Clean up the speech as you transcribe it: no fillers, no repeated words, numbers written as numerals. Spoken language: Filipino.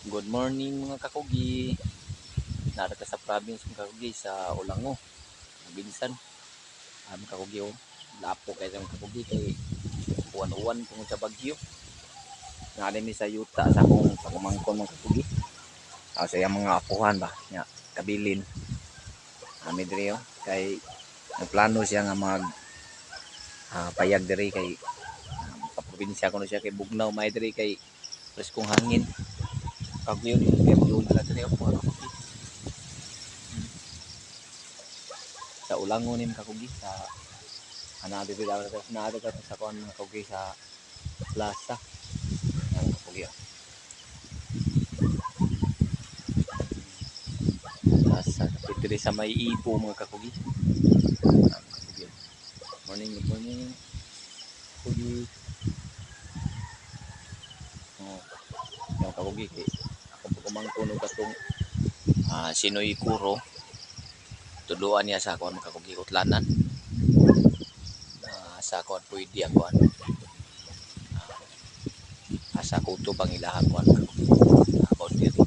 Good morning mga kakugi. Narata sa province mga kakugi sa Olango, Binsan. Mga kakugi oh. Lapo kayo sa mga kakugi kay uwan-uwan tungkol sa bagyo. Nga mi sa yuta sa akong pagumangkon mga kakugi. Sa yung mga apuhan ba nga kabilin. Ami diri oh kay nagplano siya nga mag payag diri kay kaprobinsya ko na siya kay Bugnaw may diri kay preskong hangin. Kaguyon kay magluon na diri oh mga kakugi. Sa Ulango nim kakugi sa anado ka sa kuan mga kakugi sa plaza ng kakugi plaza diri sa may ipo mga kakugi. Morning, good morning kakugi. Yung kakugi kay akong pagkumangkon og katong Sinoy Kuro tuluan niya sa kuan mga kakugi utlanan. Sa kuan pwede ang kuan sa kuto bang ilahang kuan about diri